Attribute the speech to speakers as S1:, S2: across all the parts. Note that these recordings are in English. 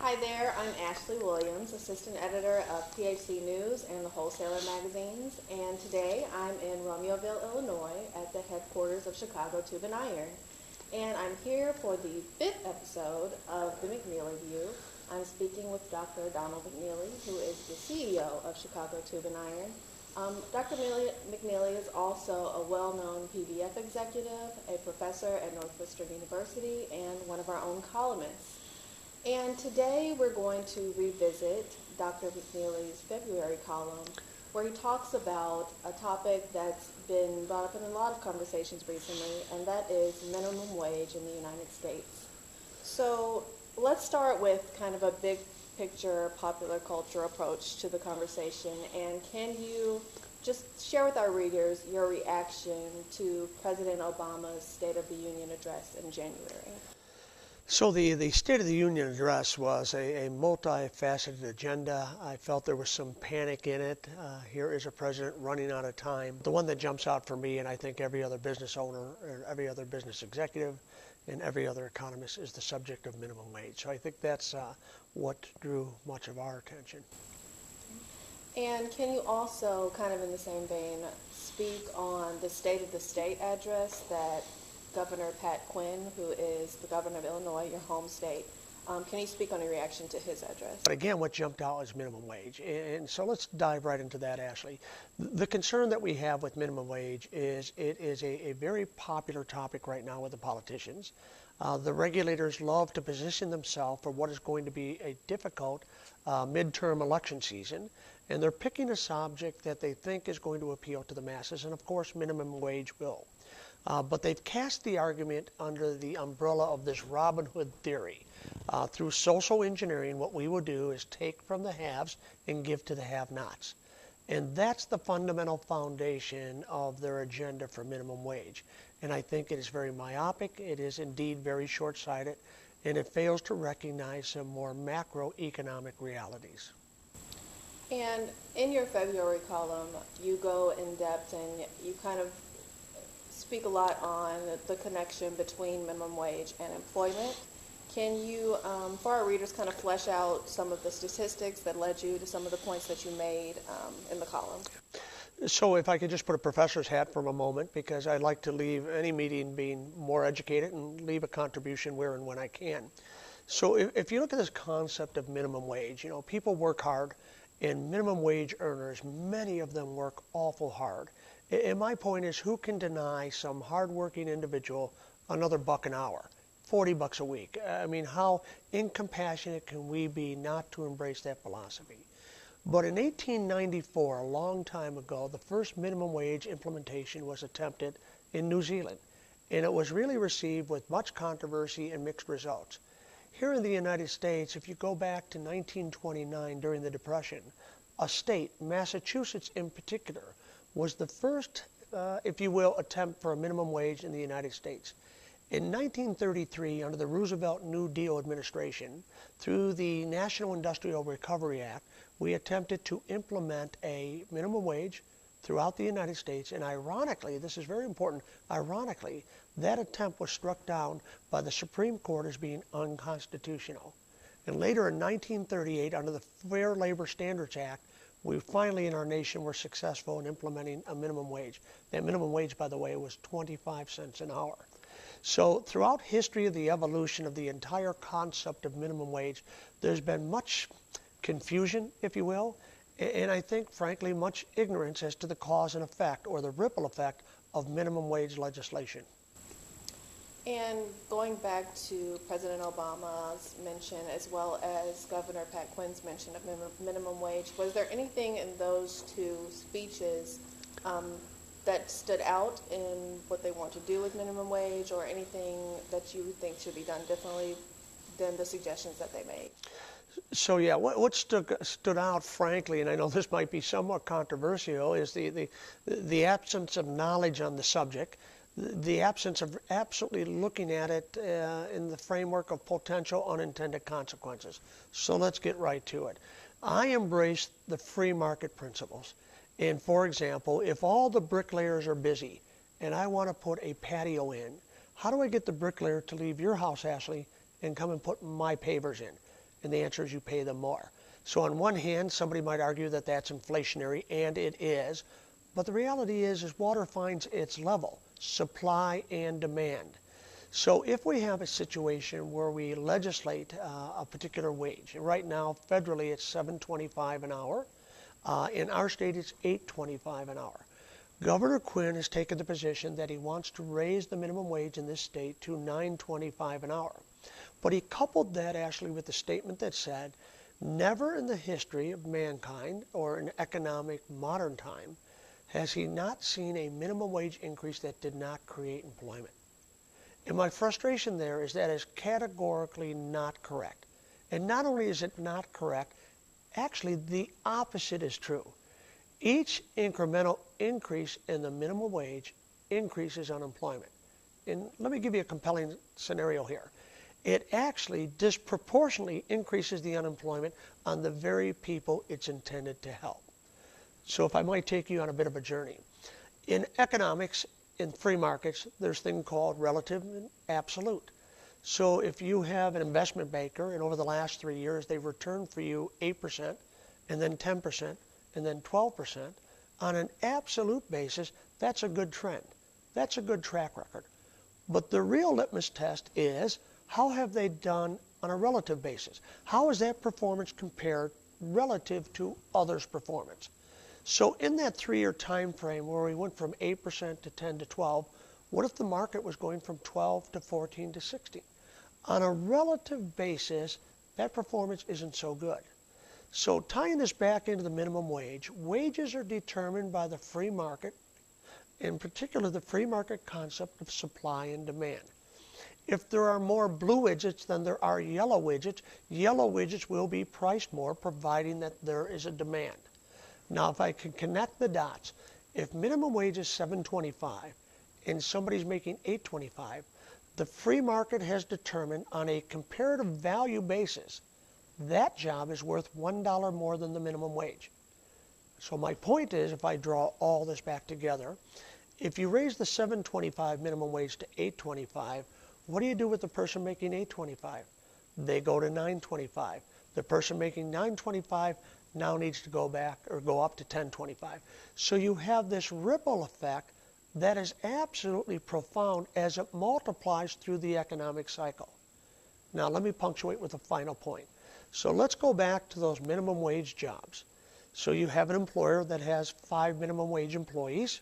S1: Hi there, I'm Ashlei Williams, Assistant Editor of PHC News and the Wholesaler magazines, and today I'm in Romeoville, Illinois at the headquarters of Chicago Tube and Iron. And I'm here for the 5th episode of the McNeeley View. I'm speaking with Dr. Donald McNeeley, who is the CEO of Chicago Tube and Iron. Dr. McNeeley is also a well-known PBF executive, a professor at Northwestern University, and one of our own columnists. And today we're going to revisit Dr. McNeeley's February column, where he talks about a topic that's been brought up in a lot of conversations recently, and that is minimum wage in the United States. So let's start with kind of a big picture, popular culture approach to the conversation. And can you just share with our readers your reaction to President Obama's State of the Union address in January?
S2: So the State of the Union address was a multifaceted agenda. I felt there was some panic in it. Here is a president running out of time. The one that jumps out for me, and I think every other business owner, or every other business executive, and every other economist, is the subject of minimum wage. So I think that's what drew much of our attention.
S1: And can you also, kind of in the same vein, speak on the State of the State address that Governor Pat Quinn, who is the governor of Illinois, your home state, can you speak on your reaction to his address?
S2: But again, what jumped out is minimum wage. And so let's dive right into that, Ashley. The concern that we have with minimum wage is it is a very popular topic right now with the politicians. The regulators love to position themselves for what is going to be a difficult midterm election season. And they're picking a subject that they think is going to appeal to the masses. And of course, minimum wage will. But they've cast the argument under the umbrella of this Robin Hood theory. Through social engineering, what we will do is take from the haves and give to the have-nots. And that's the fundamental foundation of their agenda for minimum wage. And I think it is very myopic, it is indeed very short-sighted, and it fails to recognize some more macroeconomic realities.
S1: And in your February column, you go in depth and you kind of speak a lot on the connection between minimum wage and employment. Can you, for our readers, kind of flesh out some of the statistics that led you to some of the points that you made in the column?
S2: So if I could just put a professor's hat for a moment, because I like to leave any meeting being more educated and leave a contribution where and when I can. So if you look at this concept of minimum wage, people work hard, and minimum wage earners, many of them work awful hard. And my point is, who can deny some hardworking individual another buck an hour, 40 bucks a week? I mean, how incompassionate can we be not to embrace that philosophy? But in 1894, a long time ago, the first minimum wage implementation was attempted in New Zealand, and it was really received with much controversy and mixed results. Here in the United States, if you go back to 1929 during the Depression, a state, Massachusetts in particular, was the first, if you will, attempt for a minimum wage in the United States. In 1933, under the Roosevelt New Deal administration, through the National Industrial Recovery Act, we attempted to implement a minimum wage throughout the United States. And ironically, this is very important, ironically, that attempt was struck down by the Supreme Court as being unconstitutional. And later in 1938, under the Fair Labor Standards Act, we finally in our nation were successful in implementing a minimum wage. That minimum wage, by the way, was 25 cents an hour. So throughout history of the evolution of the entire concept of minimum wage, there's been much confusion, if you will, and I think, frankly, much ignorance as to the cause and effect, or the ripple effect, of minimum wage legislation.
S1: And going back to President Obama's mention, as well as Governor Pat Quinn's mention of minimum wage, was there anything in those two speeches that stood out in what they want to do with minimum wage, or anything that you think should be done differently than the suggestions that they made?
S2: So yeah, what stood out, frankly, and I know this might be somewhat controversial, is the absence of knowledge on the subject, the absence of absolutely looking at it in the framework of potential unintended consequences. So let's get right to it. I embrace the free market principles. And for example, if all the bricklayers are busy and I want to put a patio in, how do I get the bricklayer to leave your house, Ashley, and come and put my pavers in? And the answer is you pay them more. So on one hand, somebody might argue that that's inflationary, and it is. But the reality is water finds its level, supply and demand. So if we have a situation where we legislate a particular wage, right now federally it's $7.25 an hour. In our state it's $8.25 an hour. Governor Quinn has taken the position that he wants to raise the minimum wage in this state to $9.25 an hour. But he coupled that, Ashley, with the statement that said, never in the history of mankind or in economic modern time has he not seen a minimum wage increase that did not create employment. And my frustration there is that is categorically not correct. And not only is it not correct, actually the opposite is true. Each incremental increase in the minimum wage increases unemployment. And let me give you a compelling scenario here. It actually disproportionately increases the unemployment on the very people it's intended to help. So if I might take you on a bit of a journey. In economics, in free markets, there's a thing called relative and absolute. So if you have an investment banker and over the last 3 years they've returned for you 8% and then 10% and then 12%, on an absolute basis, that's a good trend. That's a good track record. But the real litmus test is, how have they done on a relative basis? How is that performance compared relative to others' performance? So in that 3-year time frame where we went from 8% to 10 to 12, what if the market was going from 12 to 14 to 16? On a relative basis, that performance isn't so good. So tying this back into the minimum wage, wages are determined by the free market, in particular the free market concept of supply and demand. If there are more blue widgets than there are yellow widgets will be priced more, providing that there is a demand. Now, if I can connect the dots, if minimum wage is $7.25 and somebody's making $8.25, the free market has determined on a comparative value basis that job is worth $1 more than the minimum wage. So my point is, if I draw all this back together, if you raise the $7.25 minimum wage to $8.25, what do you do with the person making $8.25? They go to $9.25. The person making $9.25 now needs to go back or go up to $10.25. So you have this ripple effect that is absolutely profound as it multiplies through the economic cycle. Now let me punctuate with a final point. So let's go back to those minimum wage jobs. So you have an employer that has 5 minimum wage employees.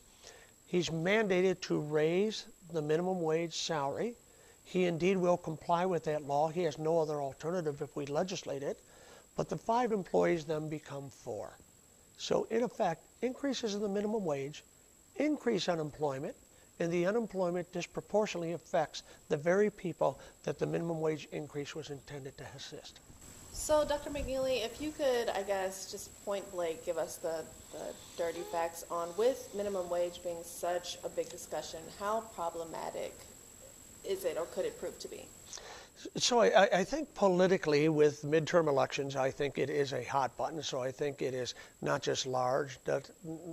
S2: He's mandated to raise the minimum wage salary. He indeed will comply with that law. He has no other alternative if we legislate it. But the 5 employees then become 4. So in effect, increases in the minimum wage increase unemployment, and the unemployment disproportionately affects the very people that the minimum wage increase was intended to assist.
S1: So, Dr. McNeeley, if you could, I guess, just point blank give us the dirty facts on, with minimum wage being such a big discussion, how problematic is it or could it prove to be?
S2: So I think politically with midterm elections, I think it is a hot button. So I think it is not just large.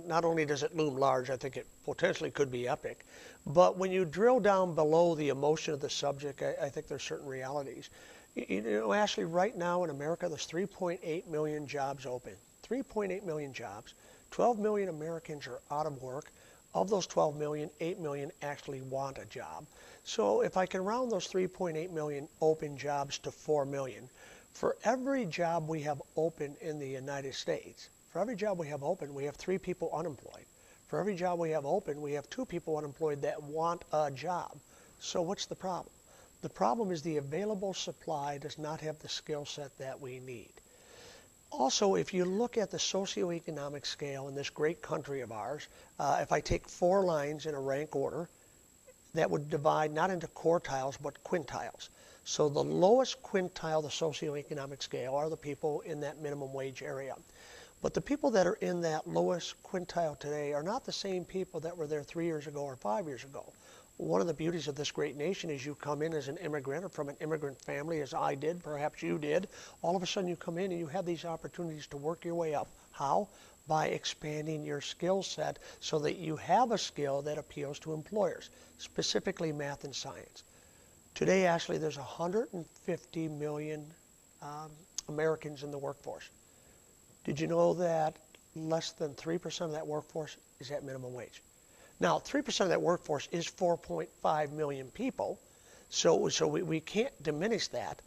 S2: Not only does it loom large, I think it potentially could be epic. But when you drill down below the emotion of the subject, I think there's certain realities. You know, Ashley, right now in America, there's 3.8 million jobs open. 3.8 million jobs. 12 million Americans are out of work. Of those 12 million, 8 million actually want a job. So if I can round those 3.8 million open jobs to 4 million, for every job we have open in the United States, for every job we have open, we have 3 people unemployed. For every job we have open, we have 2 people unemployed that want a job. So what's the problem? The problem is the available supply does not have the skill set that we need. Also, if you look at the socioeconomic scale in this great country of ours, if I take 4 lines in a rank order, that would divide not into quartiles but quintiles. So the lowest quintile of the socioeconomic scale are the people in that minimum wage area. But the people that are in that lowest quintile today are not the same people that were there 3 years ago or 5 years ago. One of the beauties of this great nation is you come in as an immigrant or from an immigrant family, as I did, perhaps you did. All of a sudden you come in and you have these opportunities to work your way up. How? By expanding your skill set so that you have a skill that appeals to employers, specifically math and science. Today, Ashley, there's 150 million Americans in the workforce. Did you know that less than 3% of that workforce is at minimum wage? Now, 3% of that workforce is 4.5 million people, so we can't diminish that.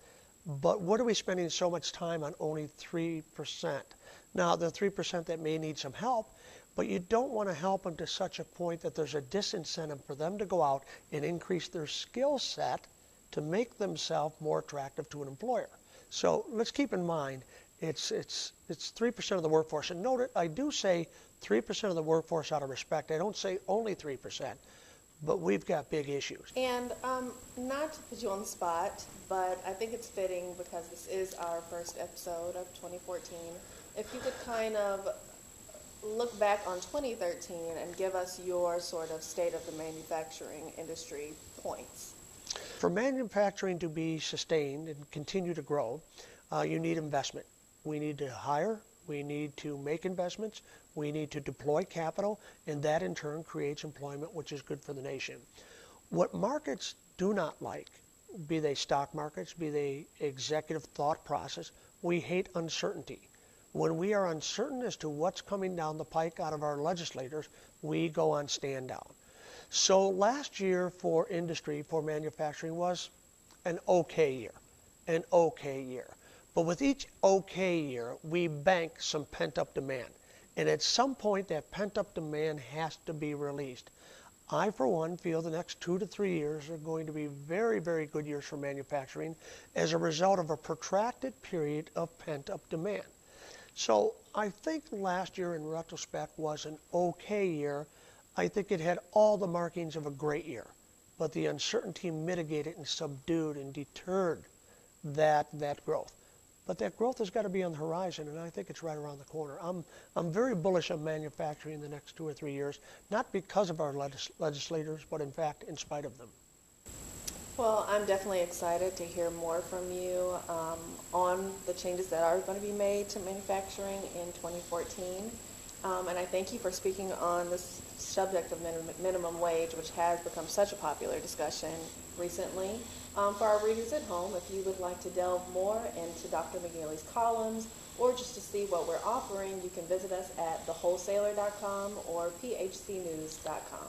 S2: But what are we spending so much time on only 3%? Now, the 3% that may need some help, but you don't want to help them to such a point that there's a disincentive for them to go out and increase their skill set to make themselves more attractive to an employer. So let's keep in mind, it's 3% of the workforce. And note it, I do say 3% of the workforce out of respect. I don't say only 3%, but we've got big issues.
S1: And not to put you on the spot, but I think it's fitting because this is our first episode of 2014. If you could kind of look back on 2013 and give us your sort of state of the manufacturing industry points.
S2: For manufacturing to be sustained and continue to grow, you need investment. We need to hire, we need to make investments, we need to deploy capital, and that in turn creates employment, which is good for the nation. What markets do not like, be they stock markets, be they executive thought process, we hate uncertainty. When we are uncertain as to what's coming down the pike out of our legislators, we go on stand down. So last year for industry, for manufacturing, was an okay year, an okay year. But with each okay year, we bank some pent-up demand. And at some point, that pent-up demand has to be released. I, for one, feel the next 2 to 3 years are going to be very, very good years for manufacturing as a result of a protracted period of pent-up demand. So I think last year, in retrospect, was an okay year. I think it had all the markings of a great year, but the uncertainty mitigated and subdued and deterred that growth. But that growth has got to be on the horizon, and I think it's right around the corner. I'm very bullish on manufacturing in the next 2 or 3 years, not because of our legislators, but in fact, in spite of them.
S1: Well, I'm definitely excited to hear more from you on the changes that are going to be made to manufacturing in 2014. And I thank you for speaking on this subject of minimum wage, which has become such a popular discussion recently. For our readers at home, if you would like to delve more into Dr. McNeeley's columns or just to see what we're offering, you can visit us at thewholesaler.com or phcnews.com.